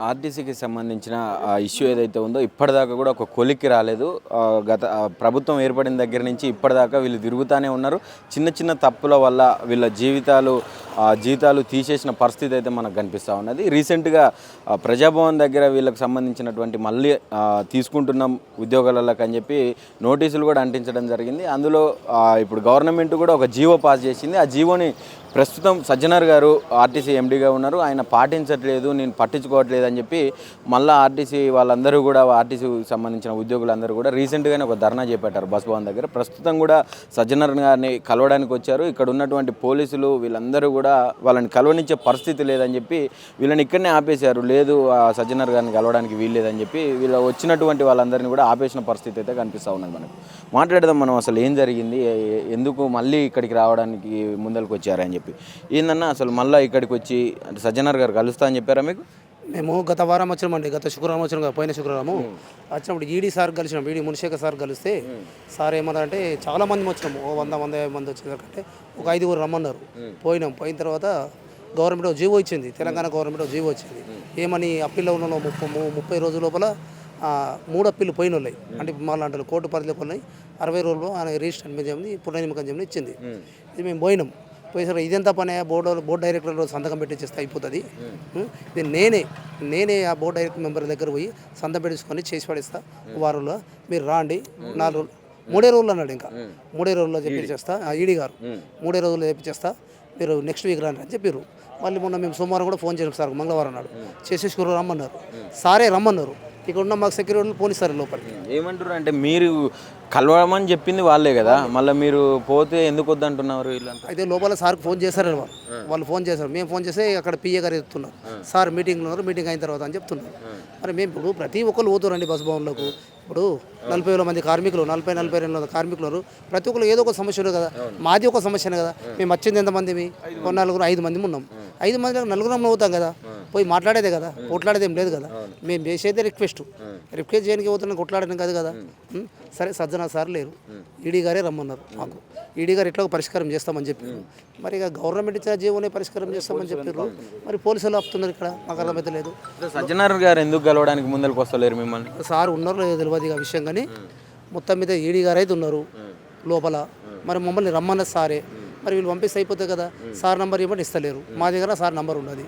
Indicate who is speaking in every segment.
Speaker 1: ఆర్టీసీకి సంబంధించిన ఇష్యూ ఏదైతే ఉందో ఇప్పటిదాకా కూడా ఒక కొలిక్కి రాలేదు. గత ప్రభుత్వం ఏర్పడిన దగ్గర నుంచి ఇప్పటిదాకా వీళ్ళు తిరుగుతూనే ఉన్నారు. చిన్న చిన్న తప్పుల వల్ల వీళ్ళ జీవితాలు తీసేసిన పరిస్థితి అయితే మనకు కనిపిస్తూ ఉన్నది. రీసెంట్గా ప్రజాభవన్ దగ్గర వీళ్ళకి సంబంధించినటువంటి మళ్ళీ తీసుకుంటున్నాం ఉద్యోగాలకు అని చెప్పి నోటీసులు కూడా అంటించడం జరిగింది. అందులో ఇప్పుడు గవర్నమెంట్ కూడా ఒక జీవో పాస్ చేసింది. ఆ జీవోని ప్రస్తుతం సజ్జనర్ గారు ఆర్టీసీ ఎండీగా ఉన్నారు. ఆయన పాటించట్లేదు, నేను పట్టించుకోవట్లేదు అని చెప్పి మళ్ళీ ఆర్టీసీ వాళ్ళందరూ కూడా ఆర్టీసీకి సంబంధించిన ఉద్యోగులందరూ కూడా రీసెంట్గానే ఒక ధర్నా చేపట్టారు బస్ భవన్ దగ్గర. ప్రస్తుతం కూడా సజ్జనర్ గారిని కలవడానికి వచ్చారు. ఇక్కడ ఉన్నటువంటి పోలీసులు వీళ్ళందరూ కూడా వాళ్ళని కలవనిచ్చే పరిస్థితి లేదని చెప్పి వీళ్ళని ఇక్కడనే ఆపేశారు. లేదు సజ్జనర్ గారిని కలవడానికి వీల్లేదని చెప్పి వీళ్ళు వచ్చినటువంటి వాళ్ళందరినీ కూడా ఆపేసిన పరిస్థితి అయితే కనిపిస్తూ ఉన్నది. మనకు మాట్లాడదాం మనం అసలు ఏం జరిగింది, ఎందుకు మళ్ళీ ఇక్కడికి రావడానికి ముందరికి వచ్చారని చెప్పి ఏందన్నా అసలు మళ్ళీ ఇక్కడికి వచ్చి అంటే సజ్జనర్ గారు కలుస్తా అని చెప్పారా మీకు?
Speaker 2: మేము గత వారం వచ్చినామండి. గత శుక్రవారం వచ్చినాం కదా, పోయిన శుక్రవారము వచ్చినప్పుడు ఈడీ సార్ కలిసినాం. ఈడీ మునిశేఖర్ సార్ కలిస్తే సార్ ఏమన్నారంటే చాలా మంది వచ్చినాము, 100 మంది వచ్చేసరికి ఒక 5 రమ్మన్నారు. పోయిన తర్వాత గవర్నమెంట్ జీవో ఇచ్చింది, తెలంగాణ గవర్నమెంట్ జీవో ఇచ్చింది. ఏమని అప్పీల్లో ఉన్న 30 రోజుల లోపల 3 అప్పీలు పోయిన ఉన్నాయి. అంటే మళ్ళీ అంటే కోర్టు పరిధిలోకి ఉన్నాయి. 60 రోజుల్లో ఆయన రిజిస్టర్ చేయమని పునర్నిమకం చేయమని ఇచ్చింది. ఇది మేము పోయినాం. పోయేసరికి ఇదెంత పని, బోర్డు డైరెక్టర్లో సంతకం పెట్టించేస్తే అయిపోతుంది. ఇది నేనే ఆ బోర్డు డైరెక్టర్ మెంబర్ దగ్గర పోయి సంతకం పెట్టించుకొని చేసి పడేస్తా. వారంలో మీరు రాండి, 4 రోజులు 3 రోజులు అన్నాడు. ఇంకా 3 రోజుల్లో చెప్పించేస్తా. ఈడీ గారు 3 రోజుల్లో చెప్పించేస్తా, మీరు నెక్స్ట్ వీక్ రండి అని చెప్పారు. మళ్ళీ మొన్న మేము సోమవారం కూడా ఫోన్ చేసాం సార్, మంగళవారం నాడు చేసి శుక్రవారం రమ్మన్నారు. సారే రమ్మన్నారు. ఇక్కడ ఉన్న మాకు సెక్యూరిటీ పోనిస్తారు లోపలికి.
Speaker 1: ఏమంటారు అంటే మీరు కలవమని చెప్పింది వాళ్ళే కదా, మళ్ళీ మీరు పోతే ఎందుకు వద్దంటున్నారు వీళ్ళంతా?
Speaker 2: అయితే లోపల సార్కి ఫోన్ చేశారు వాళ్ళు ఫోన్ చేశారు. మేము ఫోన్ చేస్తే అక్కడ పిఏ గారు చెప్తున్నారు, సార్ మీటింగ్లో ఉన్నారు, మీటింగ్ అయిన తర్వాత అని చెప్తున్నారు. మరి మేము ఇప్పుడు ప్రతి ఒక్కరు పోతారండి బస్ భవన్లకు. ఇప్పుడు 40,000 మంది కార్మికులు, 40-42 కార్మికులు, ప్రతి ఒక్కరు ఏదో ఒక సమస్య ఉంది కదా. మాది ఒక సమస్యనే కదా. మేము వచ్చింది ఎంతమంది? 5 మంది ఉన్నాం. 5 మందిలో 4 అవుతాం కదా, పోయి మాట్లాడేదే కదా, కొట్లాడేది ఏం లేదు కదా. మేము చేసేదే రిక్వెస్ట్ చేయడానికి పోతున్నాం, కొట్లాడడం కాదు కదా. సరే సజ్జనర్ సార్ లేరు, ఈడీ గారే రమ్మన్నారు. మాకు ఈడీ గారు ఎట్లా పరిష్కారం చేస్తామని చెప్పారు. మరి ఇక గవర్నమెంట్ ఇచ్చిన జీవోనే పరిష్కారం చేస్తామని చెప్పారు. మరి పోలీసులు ఆపుతున్నారు ఇక్కడ, మాకు అర్థమైతే లేదు.
Speaker 1: సజ్జనర్ గారు ఎందుకు కలవడానికి ముందరికి వస్తలేరు మిమ్మల్ని?
Speaker 2: సార్ ఉన్నారు లేదు తెలియదు ఆ విషయం, కానీ మొత్తం మీద ఈడీ గారు అయితే ఉన్నారు లోపల. మరి మమ్మల్ని రమ్మన్న సారే, మరి వీళ్ళు పంపిస్తే అయిపోతుంది కదా. సార్ నంబర్ ఇవ్వని ఇస్తలేరు, మా దగ్గర సార్ నంబర్ ఉన్నది.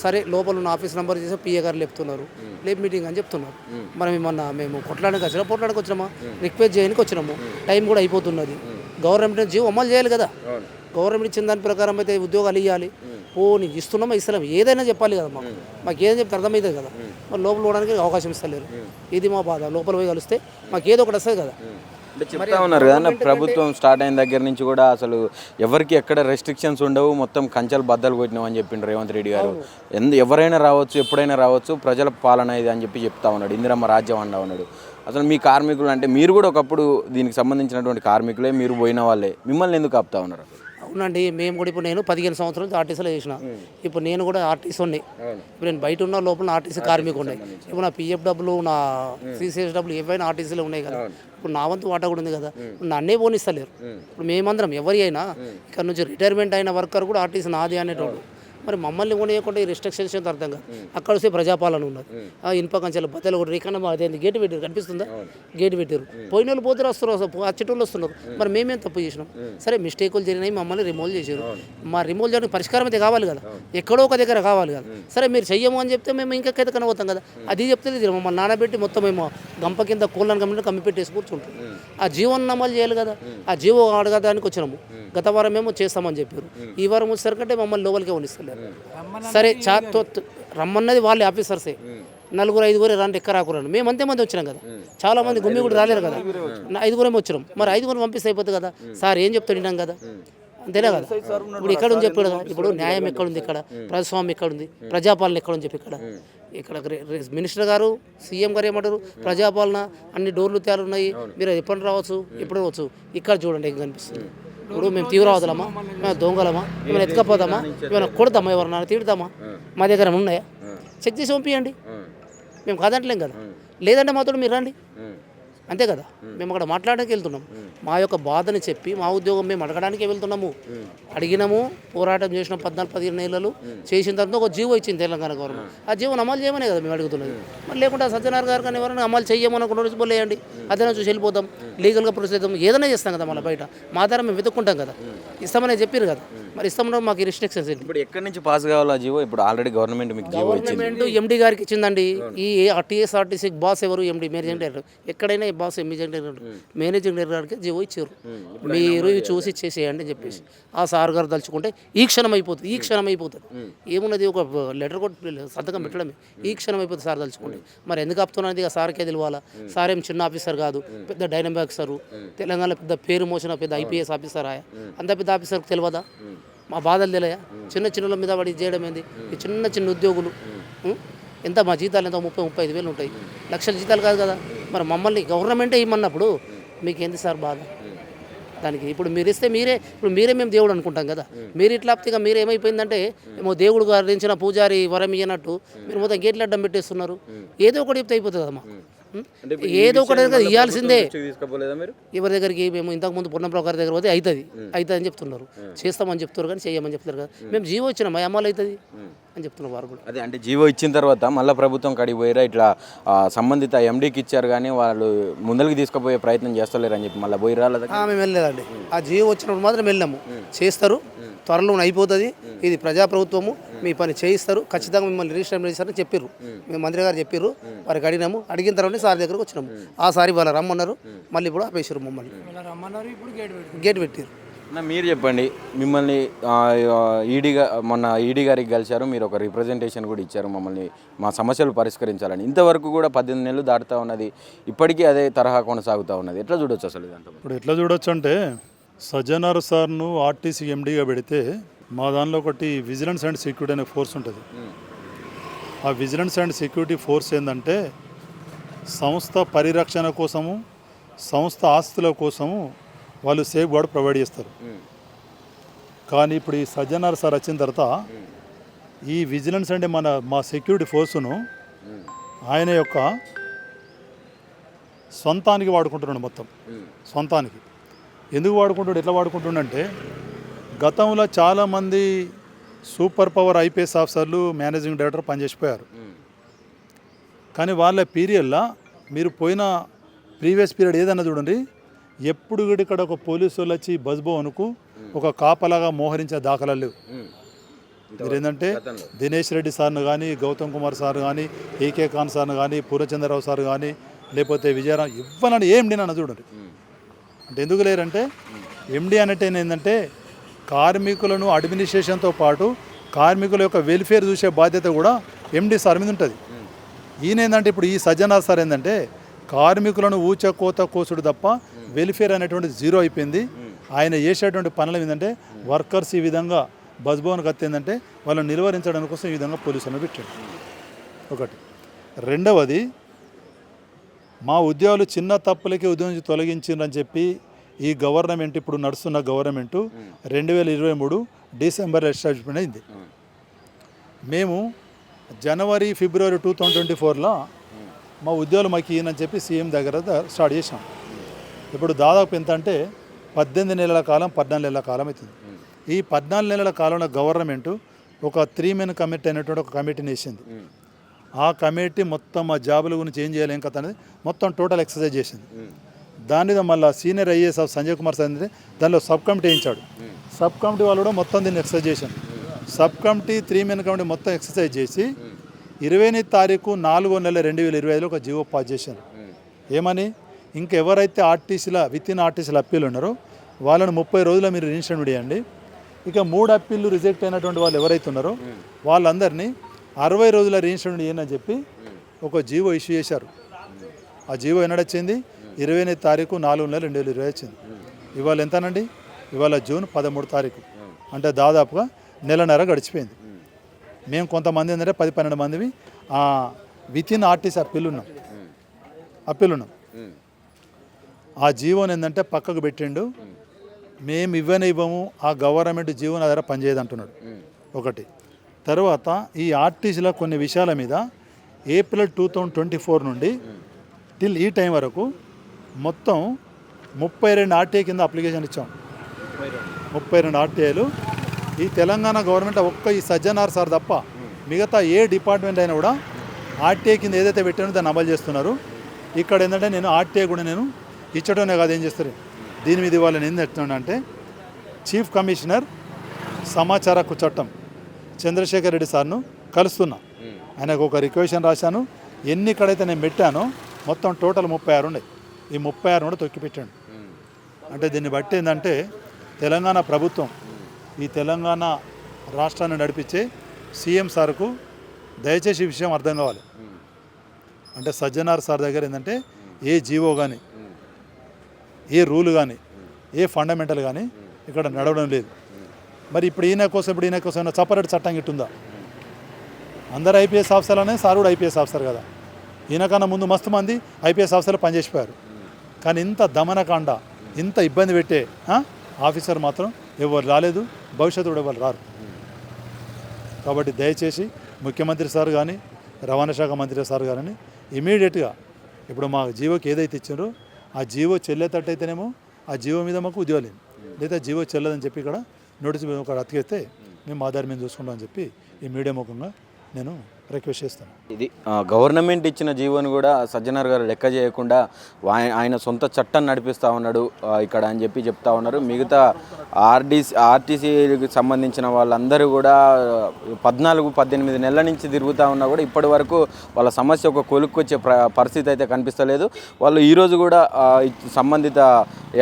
Speaker 2: సరే లోపల ఉన్న ఆఫీస్ నెంబర్ చేసి పిఏ గారు లేపుతున్నారు, లేపు మీటింగ్ అని చెప్తున్నారు. మరి మేము కొట్లాడడానికి వచ్చినామా, రిక్వెస్ట్ చేయడానికి వచ్చినాము. టైం కూడా అయిపోతున్నది. గవర్నమెంట్ జీవో అమలు చేయాలి కదా. గవర్నమెంట్ ఇచ్చిన దాని ప్రకారం అయితే ఉద్యోగాలు ఇవ్వాలి. పోనీ ఇస్తున్నామా ఇస్తలేము, ఏదైనా చెప్పాలి కదా. మాకు ఏదైనా చెప్తే అర్థమవుతుంది కదా. మరి లోపల పోవడానికి అవకాశం ఇస్తలేరు. ఇది మా బాధ. లోపల పోయి కలిస్తే మాకు ఏదో ఒకటి వస్తుంది కదా.
Speaker 1: అంటే చెప్తా ఉన్నారు కదా, ప్రభుత్వం స్టార్ట్ అయిన దగ్గర నుంచి కూడా అసలు ఎవరికి ఎక్కడ రెస్ట్రిక్షన్స్ ఉండవు, మొత్తం కంచెలు బద్దలు కొట్టినాం అని చెప్పిండ్రు రేవంత్ రెడ్డి గారు. ఎవరైనా రావచ్చు, ఎప్పుడైనా రావచ్చు, ప్రజల పాలన ఇది అని చెప్పి చెప్తా ఉన్నాడు. ఇందిరమ్మ రాజ్యం అండా ఉన్నాడు. అసలు మీ కార్మికులు అంటే మీరు కూడా ఒకప్పుడు దీనికి సంబంధించినటువంటి కార్మికులే, మీరు పోయిన వాళ్ళే, మిమ్మల్ని ఎందుకు ఆపుతా ఉన్నారు?
Speaker 2: అవునండి, మేము కూడా ఇప్పుడు నేను 15 సంవత్సరాల నుంచి ఆర్టీసీలో చేసిన. ఇప్పుడు నేను కూడా ఆర్టీసీ ఉన్నాయి. ఇప్పుడు నేను బయట ఉన్న లోపల ఆర్టీసీ కార్మికు ఉన్నాయి. ఇప్పుడు నా పిఎఫ్ డబ్బులు, నా సిసిఎస్ డబ్బులు ఏవైనా ఆర్టీసీలో ఉన్నాయి కదా. ఇప్పుడు నా వంతు వాటా కూడా ఉంది కదా. ఇప్పుడు నన్నే పోనిస్తలేరు. ఇప్పుడు మేమందరం ఎవరి అయినా ఇక్కడ నుంచి రిటైర్మెంట్ అయిన వర్కర్ కూడా ఆర్టీసీ నాది అనేటోడు. మరి మమ్మల్ని కొనియకుండా ఈ రిస్ట్రిక్షన్స్ ఎంత అర్థం కాదు. అక్కడ వస్తే ప్రజాపాలన ఉన్నది. ఇనుప కంచెలు బద్దలు కూడా రికన్నా అదే గేటు పెట్టారు, కనిపిస్తుందా? గేటు పెట్టారు. పోయిన వాళ్ళు పోతే వస్తారు, అచ్చటోళ్ళు వస్తున్నారు. మరి మేమేం తప్పు చేసినాం? సరే మిస్టేకులు జరిగినాయి, మమ్మల్ని రిమూవ్ చేశారు. మా రిమూవ్ చేయడానికి పరిష్కారం అయితే కావాలి కదా, ఎక్కడో ఒక దగ్గర కావాలి కదా. సరే మీరు చెయ్యము అని చెప్తే మేము ఇంకెక్కైతే కనబోతాం కదా. అది చెప్తే మమ్మల్ని నానబెట్టి మొత్తం మేము గంప కింద కోళ్ళని కమ్మి పెట్టేసి కూర్చుంటాం. ఆ జీవోని అమలు చేయాలి కదా. ఆ జీవో అడగడానికి వచ్చినాము. గత వారం మేము చేస్తామని చెప్పారు. ఈ వారం వచ్చేసరికంటే మమ్మల్ని లోపలికే వనిస్తలేరు. సరే రమ్మన్నది వాళ్ళే ఆఫీసర్సే. 4-5 రండి, ఎక్కడ రాకురండి. మేము అంతేమంది వచ్చినాం కదా. చాలా మంది గుమ్మి కూడా రాలేరు కదా. 5 వచ్చినాం. మరి 5 పంపిస్తే అయిపోతుంది కదా. సార్ ఏం చెప్తాడు విన్నాం కదా, అంతేనా కదా. ఇప్పుడు ఇక్కడ ఉంది చెప్పాడు కదా. ఇప్పుడు న్యాయం ఎక్కడుంది ఇక్కడ, ప్రజాస్వామ్యం ఎక్కడుంది, ప్రజాపాలన ఎక్కడుంది చెప్పి ఇక్కడ మినిస్టర్ గారు, సీఎం గారు ఏమంటారు, ప్రజాపాలన అన్ని డోర్లు తయారున్నాయి, మీరు ఎప్పుడు రావచ్చు, ఎప్పుడు రావచ్చు. ఇక్కడ చూడండి ఏం కనిపిస్తుంది. ఇప్పుడు మేము తీవ్రవాదులమా, మేము దొంగలమా, ఏమైనా ఎత్తుకపోదామా, ఏమైనా కొడతామా, ఎవరన్నా తిడతామా? మా దగ్గర ఉన్నాయా? చెక్ చేసి పంపించండి, మేము కాదంటలేం కదా. లేదంటే మాతో మీరు రండి. అంతే కదా, మేము అక్కడ మాట్లాడడానికి వెళ్తున్నాం, మా యొక్క బాధని చెప్పి మా ఉద్యోగం మేము అడగడానికే వెళ్తున్నాము. అడిగినాము, పోరాటం చేసిన 14-15 నెలలు చేసిన తర్వాత ఒక జీవో ఇచ్చింది తెలంగాణ గవర్నమెంట్. ఆ జీవోని అమలు చేయమనే కదా మేము అడుగుతున్నది. మరి లేకుండా సత్యనారాయణ గారు కానీ ఎవరైనా అమలు చేయమనుకున్న రోజు పోలేయండి, అదే చూసి వెళ్ళిపోతాం, లీగల్గా ప్రొసీజ్ చేద్దాం, ఏదైనా చేస్తాం కదా. మళ్ళీ బయట మా ద్వారా మేము వెతుక్కుంటాం కదా, ఇస్తామని చెప్పారు కదా. మరి ఇస్తామన్నా మాకు రిస్ట్రిక్షన్స్ ఏంటి?
Speaker 1: ఇప్పుడు ఎక్కడి నుంచి పాస్ కావాలి ఆ జీవో? ఇప్పుడు ఆల్రెడీ గవర్నమెంట్ మీకు జీవో ఇచ్చింది.
Speaker 2: గవర్నమెంట్ ఎండి గారికి ఇచ్చిందండి. ఈ టీఎస్ఆర్టీసీ బాస్ ఎవరు? ఎండి, మేనేజింగ్ డైరెక్టర్. ఎక్కడైనా ఈ బాస్ మేనేజింగ్ డైరెక్టర్ గారికి జీవో ఇచ్చారు. మీరు ఇవి చూసి ఇచ్చేసేయండి అని చెప్పేసి ఆ సార్ గారు తలుచుకుంటే ఈ క్షణం అయిపోతుంది, ఈ క్షణం అయిపోతుంది. ఏమున్నది, ఒక లెటర్ కొట్టి సంతకం పెట్టడమే, ఈ క్షణం అయిపోతుంది సార్ తలుచుకుంటే. మరి ఎందుకు ఆపుతున్నది? ఆ సార్కే తెలియాలా. సార్ ఏం చిన్న ఆఫీసర్ కాదు, పెద్ద డైనమిక్ ఆఫీసరు, తెలంగాణలో పెద్ద పేరు మోసిన పెద్ద ఐపీఎస్ ఆఫీసర్. అంత పెద్ద ఆఫీసర్కి తెలియదా మా బాధలు తెలియా? చిన్న చిన్నల మీద పడి చేయడం ఏంది? ఈ చిన్న చిన్న ఉద్యోగులు ఎంత, మా జీతాలు ఎంత 30-35 వేలు ఉంటాయి, లక్షల జీతాలు కాదు కదా. మరి మమ్మల్ని గవర్నమెంటే ఇమ్మన్నప్పుడు మీకేంది సార్ బాధ దానికి? ఇప్పుడు మీరు ఇస్తే మీరే మేము దేవుడు అనుకుంటాం కదా. మీరు ఇట్లా ఇక మీరు ఏమైపోయిందంటే ఏమో దేవుడు గారించిన పూజారి వరం ఇయ్యనట్టు మీరు మొత్తం గేట్లు అడ్డం పెట్టేస్తున్నారు. ఏదో ఒకటి చెప్తే అయిపోతుంది కదమ్మా, ఏదో ఒకటి ఇవ్వాల్సిందే. ఎవరి దగ్గరికి మేము ఇంతకుముందు పొన్నంరావు గారి దగ్గర పోతే అవుతుంది అని చెప్తున్నారు, చేస్తామని చెప్తున్నారు కానీ చేయమని చెప్తున్నారు కదా. మేము జీవో ఇచ్చినాం, అమలు అవుతుంది అని చెప్తున్నారు వారు కూడా.
Speaker 1: అదే అంటే జీవో ఇచ్చిన తర్వాత మళ్ళీ ప్రభుత్వం కడిగి పోయారా ఇట్లా సంబంధిత ఎండీకి ఇచ్చారు కానీ వాళ్ళు ముందరికి తీసుకుపోయే ప్రయత్నం చేస్తలేరు అని చెప్పి మళ్ళీ పోయిరా?
Speaker 2: మేము వెళ్ళలేదండి, ఆ జీవో వచ్చినప్పుడు మాత్రం వెళ్ళాము. చేస్తారు, త్వరలో అయిపోతుంది, ఇది ప్రజాప్రభుత్వము, మీ పని చేయిస్తారు, ఖచ్చితంగా మిమ్మల్ని రిజిస్టర్ చేస్తారని చెప్పారు. మేము మంత్రి గారు చెప్పారు, వారికి అడిగినాము. అడిగిన తర్వాత సార్ దగ్గరకు వచ్చినాము. ఆ సారి వాళ్ళు రమ్మన్నారు, మళ్ళీ ఇప్పుడు ఆపేసారు మమ్మల్ని, గేట్ పెట్టారు.
Speaker 1: మీరు చెప్పండి, మిమ్మల్ని మొన్న ఈడీ గారికి కలిశారు, మీరు ఒక రిప్రజెంటేషన్ కూడా ఇచ్చారు, మమ్మల్ని మా సమస్యలు పరిష్కరించాలని. ఇంతవరకు కూడా 18 నెలలు దాటుతూ ఉన్నది, ఇప్పటికీ అదే తరహా కొనసాగుతూ ఉన్నది. ఎట్లా చూడొచ్చు అసలు ఇదంతా?
Speaker 3: ఇప్పుడు ఎట్లా చూడొచ్చు అంటే, సజ్జనార్ సార్ను ఆర్టీసీ ఎండీగా పెడితే మా దానిలో ఒకటి విజిలెన్స్ అండ్ సెక్యూరిటీ అనే ఫోర్స్ ఉంటుంది. ఆ విజిలెన్స్ అండ్ సెక్యూరిటీ ఫోర్స్ ఏంటంటే సంస్థ పరిరక్షణ కోసము, సంస్థ ఆస్తుల కోసము వాళ్ళు సేఫ్ గార్డ్ ప్రొవైడ్ చేస్తారు. కానీ ఇప్పుడు ఈ సజ్జనార్ సార్ వచ్చిన తర్వాత ఈ విజిలెన్స్ అంటే మా సెక్యూరిటీ ఫోర్సును ఆయన యొక్క సొంతానికి వాడుకుంటున్నాడు. మొత్తం సొంతానికి ఎందుకు వాడుకుంటాడు, ఎట్లా వాడుకుంటుండంటే, గతంలో చాలామంది సూపర్ పవర్ ఐపీఎస్ ఆఫీసర్లు, మేనేజింగ్ డైరెక్టర్ పనిచేసిపోయారు. కానీ వాళ్ళ పీరియడ్లో మీరు పోయిన ప్రీవియస్ పీరియడ్ ఏదన్నా చూడండి, ఎప్పుడు కూడా ఇక్కడ ఒక పోలీసు వాళ్ళు వచ్చి బస్బోనుకు ఒక కాపలాగా మోహరించే దాఖలాలు లేవు. మీరు ఏంటంటే దినేష్ రెడ్డి సార్ను కానీ, గౌతమ్ కుమార్ సార్ కానీ, ఏకే ఖాన్ సార్ను కానీ, పూర్ణచంద్రరావు సార్ కానీ, లేకపోతే విజయరామ్ ఇవ్వాలని ఎండి నన్ను చూడండి. అంటే ఎందుకు లేరంటే, ఎండి అంటే ఏంటంటే కార్మికులను అడ్మినిస్ట్రేషన్తో పాటు కార్మికుల యొక్క వెల్ఫేర్ చూసే బాధ్యత కూడా ఎండి సార్ మీద ఉంటుంది. ఈయన ఏంటంటే, ఇప్పుడు ఈ సజ్జనార్ సార్ ఏంటంటే కార్మికులను ఊచకోత కోసుడు తప్ప వెల్ఫేర్ అనేటువంటి జీరో అయిపోయింది. ఆయన చేసేటువంటి పనులు ఏంటంటే వర్కర్స్ ఈ విధంగా బస్బోన్కి వస్తే ఏంటంటే వాళ్ళని నిలువరించడానికి కోసం ఈ విధంగా పోలీసులను పెట్టాడు. ఒకటి. రెండవది, మా ఉద్యోగులు చిన్న తప్పులకి ఉద్యోగం నుంచి తొలగించిందని చెప్పి ఈ గవర్నమెంట్, ఇప్పుడు నడుస్తున్న గవర్నమెంటు 2023 డిసెంబర్ ఎస్టాబ్లిష్మెంట్ అయింది. మేము జనవరి ఫిబ్రవరి 2024లో మా ఉద్యోగులు మాకు ఈయనని చెప్పి సీఎం దగ్గర స్టార్ట్ చేసాం. ఇప్పుడు దాదాపు ఎంత అంటే 18 నెలల కాలం, 14 నెలల కాలం అవుతుంది. ఈ 14 నెలల కాలంలో గవర్నమెంటు ఒక 3 మెన్ కమిటీ అనేటువంటి ఒక కమిటీని వేసింది. ఆ కమిటీ మొత్తం మా జాబుల గురించి ఏం చేయాలి, ఏం కథ అనేది మొత్తం టోటల్ ఎక్సర్సైజ్ చేసింది. దానిలో మళ్ళీ senior IAS Sanjay Kumar sir దానిలో సబ్ కమిటీ వేయించాడు. సబ్ కమిటీ వాళ్ళు కూడా మొత్తం దీన్ని ఎక్సర్సైజ్ చేశాను. సబ్ కమిటీ 3 మెన్ కమిటీ మొత్తం ఎక్సర్సైజ్ చేసి 29 తారీఖు 4వ నెల 2025లో ఒక జీవో పాస్ చేశారు. ఏమని, ఇంకెవరైతే ఆర్టీసీల విత్-ఇన్ ఆర్టీసీల అప్పీలు ఉన్నారో వాళ్ళని 30 రోజుల మీరు రిజిస్ట్రేషన్ చేయండి. ఇక 3 అప్పీళ్ళు రిజెక్ట్ అయినటువంటి వాళ్ళు ఎవరైతే ఉన్నారో వాళ్ళందరినీ 60 రోజుల రిజిస్ట్రేషన్ చేయండి అని చెప్పి ఒక జీవో ఇష్యూ చేశారు. ఆ జీవో ఎన్నడొచ్చింది? 29 తారీఖు 4వ నెల 2020 వచ్చింది. ఇవాళ ఎంతనండి? ఇవాళ జూన్ 13 తారీఖు, అంటే దాదాపుగా నెలన్నర గడిచిపోయింది. మేము కొంతమంది ఏంటంటే 10-12 మందివి విత్-ఇన్ ఆర్టీసీ అప్పీలు ఉన్నాం. ఆ జీవోని ఏంటంటే పక్కకు పెట్టిండు. మేము ఇవ్వము, ఆ గవర్నమెంట్ జీవోని దగ్గర పనిచేయదు అంటున్నాడు. ఒకటి. తర్వాత ఈ ఆర్టీసీలో కొన్ని విషయాల మీద ఏప్రిల్ 2024 నుండి టిల్ ఈ టైం వరకు మొత్తం 32 ఆర్టీఐ కింద అప్లికేషన్ ఇచ్చాం. 32 ఆర్టీఐలు. ఈ తెలంగాణ గవర్నమెంట్ ఒక్క ఈ సజ్జనార్ సార్ తప్ప మిగతా ఏ డిపార్ట్మెంట్ అయినా కూడా ఆర్టీఐ కింద ఏదైతే పెట్టానో దాన్ని అమలు చేస్తున్నారు. ఇక్కడ ఏంటంటే నేను ఆర్టీఐ కూడా నేను ఇచ్చడమే కాదు, ఏం చేస్తారు దీని మీద వాళ్ళని ఏం చెప్తున్నానంటే చీఫ్ కమిషనర్ సమాచార హక్కు చట్టం చంద్రశేఖర్ రెడ్డి సార్ను కలుస్తున్నా. ఆయనకు ఒక రిక్వెషన్ రాశాను. ఎన్ని ఇక్కడైతే నేను పెట్టానో మొత్తం టోటల్ 36 ఉన్నాయి. ఈ 36 కూడా తొక్కిపెట్టాను. అంటే దీన్ని బట్టి ఏంటంటే తెలంగాణ ప్రభుత్వం ఈ తెలంగాణ రాష్ట్రాన్ని నడిపించే సీఎం సార్కు దయచేసి ఈ విషయం అర్థం కావాలి. అంటే సజ్జనార్ సార్ దగ్గర ఏంటంటే ఏ జీవో కానీ ఏ రూల్ కానీ ఏ ఫండమెంటల్ కానీ ఇక్కడ నడవడం లేదు. మరి ఇప్పుడు ఈయన కోసం సపరేట్ చట్టం ఇట్టుందా? అందరు ఐపీఎస్ ఆఫీసర్లనే సార్ కూడా ఐపీఎస్ ఆఫీసర్ కదా. ఈయనకన్నా ముందు మస్తు మంది ఐపీఎస్ ఆఫీసర్లు పనిచేసిపోయారు. కానీ ఇంత దమనకాండ ఇంత ఇబ్బంది పెట్టే ఆఫీసర్ మాత్రం ఎవరు రాలేదు, భవిష్యత్తు కూడా ఎవరు రారు. కాబట్టి దయచేసి ముఖ్యమంత్రి సార్ కానీ రవాణా శాఖ మంత్రి సార్ కానీ ఇమీడియట్గా ఇప్పుడు మా జీవోకి ఏదైతే ఇచ్చారో ఆ జీవో చెల్లేటట్టయితేనేమో ఆ జీవో మీద మాకు ఉద్యోగాలు లేదా జీవో చెల్లదని చెప్పి ఇక్కడ నోటీస్ ఒక అతికేస్తే మేము ఆధార్ మీద చూసుకుంటామని చెప్పి ఈ మీడియా ముఖంగా నేను రిక్వెస్ట్ చేస్తాను.
Speaker 1: ఇది గవర్నమెంట్ ఇచ్చిన జీవోని కూడా సజ్జనార్ గారు లెక్క చేయకుండా ఆయన సొంత చట్టం నడిపిస్తూ ఉన్నాడు ఇక్కడ అని చెప్పి చెప్తా ఉన్నారు. మిగతా ఆర్టీసీకి సంబంధించిన వాళ్ళందరూ కూడా 14-18 నెలల నుంచి తిరుగుతూ ఉన్నా కూడా ఇప్పటి వరకు వాళ్ళ సమస్య ఒక కొలుక్కొచ్చే పరిస్థితి అయితే కనిపిస్తలేదు. వాళ్ళు ఈరోజు కూడా సంబంధిత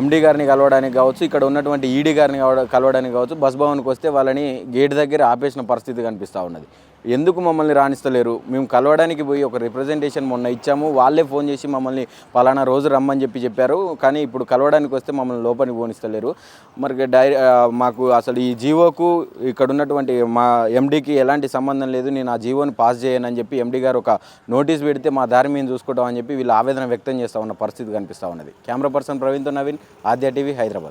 Speaker 1: ఎండీ గారిని కలవడానికి కావచ్చు, ఇక్కడ ఉన్నటువంటి ఈడీ గారిని కలవడానికి కావచ్చు, బస్ భవన్కి వస్తే వాళ్ళని గేట్ దగ్గర ఆపేసిన పరిస్థితి కనిపిస్తూ ఉన్నది. ఎందుకు మమ్మల్ని రాణిస్తలేరు? మేము కలవడానికి పోయి ఒక రిప్రజెంటేషన్ మొన్న ఇచ్చాము, వాళ్ళే ఫోన్ చేసి మమ్మల్ని పలానా రోజు రమ్మని చెప్పారు. కానీ ఇప్పుడు కలవడానికి వస్తే మమ్మల్ని లోపలికి పోనిస్తలేరు. మరి మాకు అసలు ఈ జీవోకు ఇక్కడ ఉన్నటువంటి మా ఎండీకి ఎలాంటి సంబంధం లేదు, నేను ఆ జీవోని పాస్ చేయనని చెప్పి ఎండీ గారు ఒక నోటీస్ పెడితే మా దారి మేము చూసుకుంటామని చెప్పి వీళ్ళు ఆవేదన వ్యక్తం చేస్తూ ఉన్న పరిస్థితి కనిపిస్తూ ఉన్నది. కెమెరా పర్సన్ ప్రవీణ్తో నవీన్, ఆద్య టీవీ, హైదరాబాద్.